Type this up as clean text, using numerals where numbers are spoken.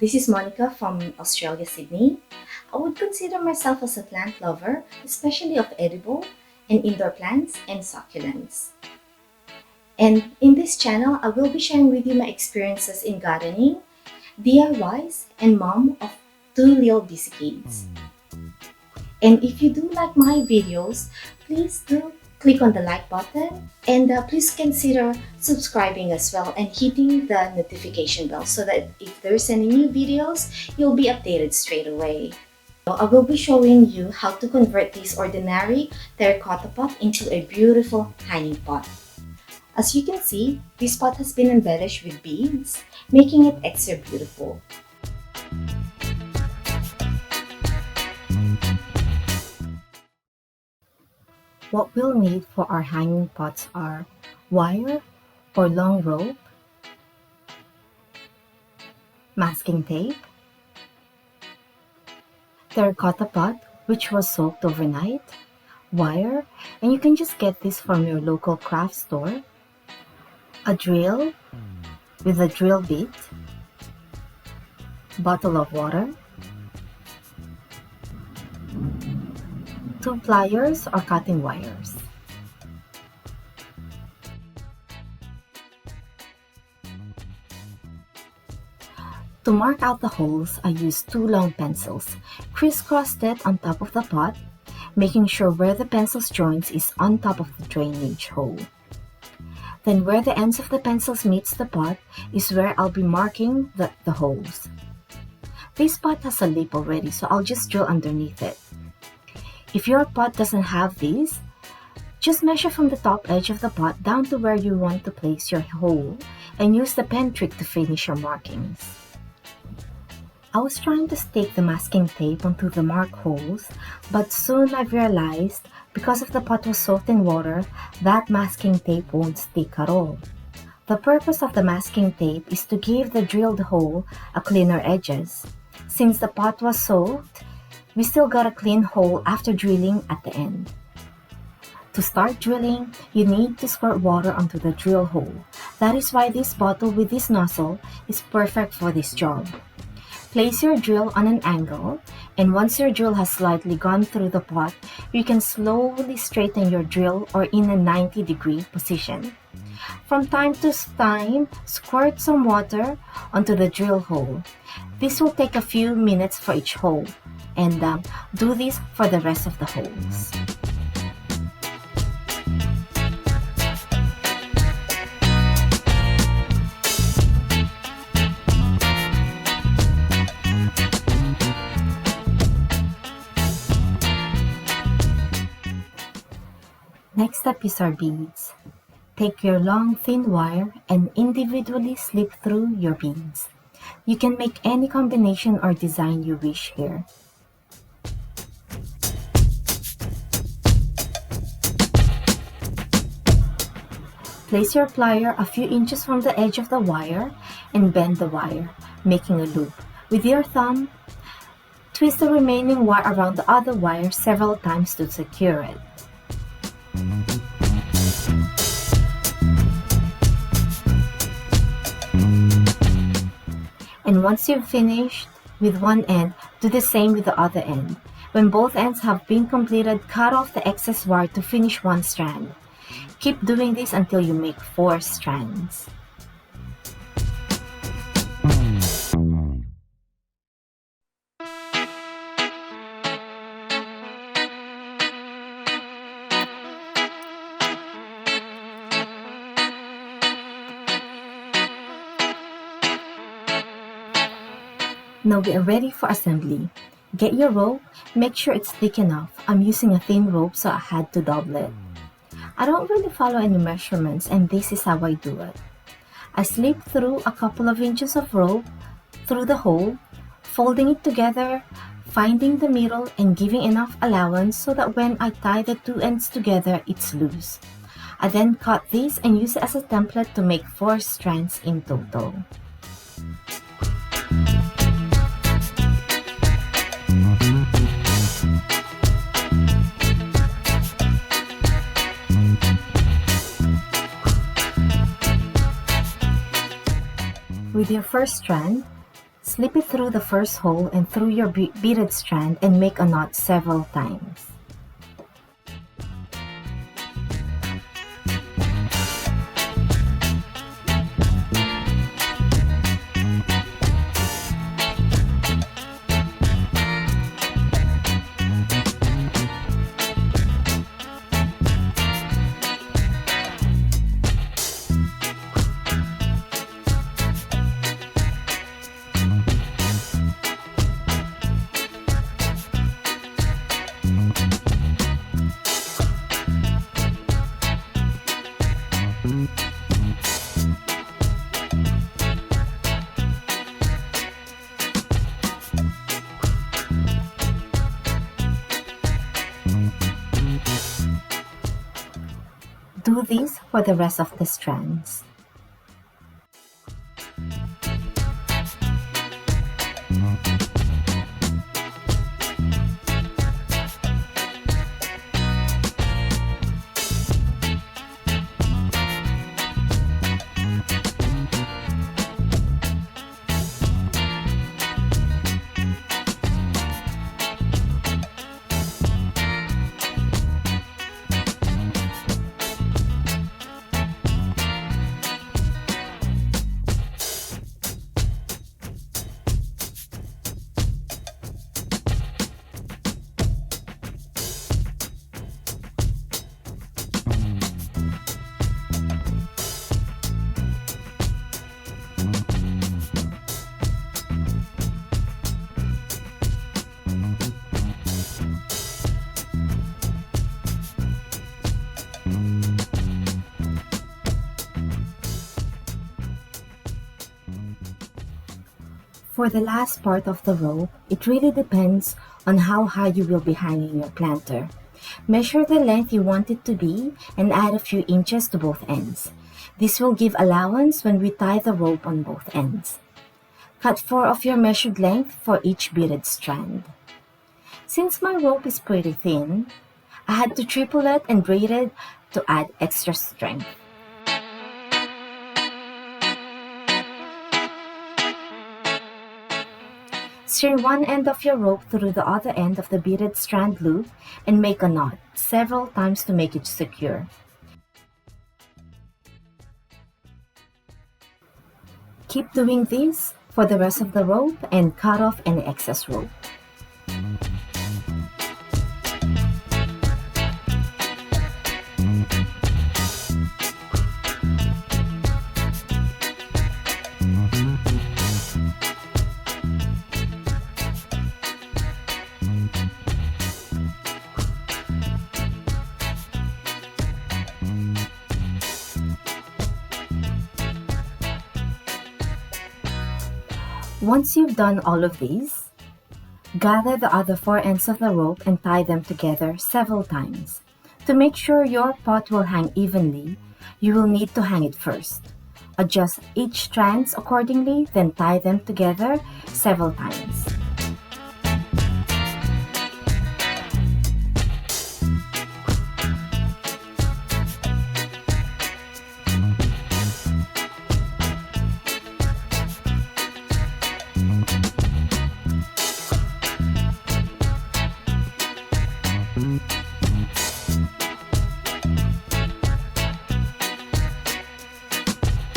This is Monica from Australia, Sydney. I would consider myself as a plant lover, especially of edible and indoor plants and succulents. And in this channel, I will be sharing with you my experiences in gardening, DIYs, and mom of two little busy kids. And if you do like my videos, please do click on the like button and please consider subscribing as well and hitting the notification bell so that if there's any new videos, you'll be updated straight away. So I will be showing you how to convert this ordinary terracotta pot into a beautiful hanging pot. As you can see, this pot has been embellished with beads, making it extra beautiful. What we'll need for our hanging pots are wire or long rope, masking tape, terracotta pot which was soaked overnight, wire, and you can just get this from your local craft store, a drill with a drill bit, bottle of water, 2 pliers or cutting wires. To mark out the holes, I used 2 long pencils, crisscrossed it on top of the pot, making sure where the pencils joins is on top of the drainage hole. Then where the ends of the pencils meets the pot is where I'll be marking the holes. This pot has a lip already, so I'll just drill underneath it. If your pot doesn't have these, just measure from the top edge of the pot down to where you want to place your hole and use the pen trick to finish your markings. I was trying to stick the masking tape onto the marked holes, but soon I realized because of the pot was soaked in water, that masking tape won't stick at all. The purpose of the masking tape is to give the drilled hole a cleaner edges. Since the pot was soaked, we still got a clean hole after drilling at the end. To start drilling, you need to squirt water onto the drill hole. That is why this bottle with this nozzle is perfect for this job. Place your drill on an angle, and once your drill has slightly gone through the pot, you can slowly straighten your drill or in a 90-degree position. From time to time, squirt some water onto the drill hole. This will take a few minutes for each hole, and do this for the rest of the holes. Next up is our beads. Take your long thin wire and individually slip through your beads. You can make any combination or design you wish here. Place your plier a few inches from the edge of the wire and bend the wire, making a loop. With your thumb, twist the remaining wire around the other wire several times to secure it. And once you've finished with one end, do the same with the other end. When both ends have been completed, cut off the excess wire to finish one strand. Keep doing this until you make 4 strands. Now we are ready for assembly. Get your rope, make sure it's thick enough. I'm using a thin rope so I had to double it. I don't really follow any measurements and this is how I do it. I slip through a couple of inches of rope through the hole, folding it together, finding the middle and giving enough allowance so that when I tie the 2 ends together, it's loose. I then cut this and use it as a template to make 4 strands in total. With your first strand, Slip it through the first hole and through your beaded strand and make a knot several times. Do this for the rest of the strands. For the last part of the rope, it really depends on how high you will be hanging your planter. Measure the length you want it to be and add a few inches to both ends. This will give allowance when we tie the rope on both ends. Cut 4 of your measured length for each beaded strand. Since my rope is pretty thin, I had to triple it and braid it to add extra strength. String one end of your rope through the other end of the beaded strand loop and make a knot several times to make it secure. Keep doing this for the rest of the rope and cut off any excess rope. Once you've done all of these, gather the other 4 ends of the rope and tie them together several times. To make sure your pot will hang evenly, you will need to hang it first. Adjust each strand accordingly, then tie them together several times.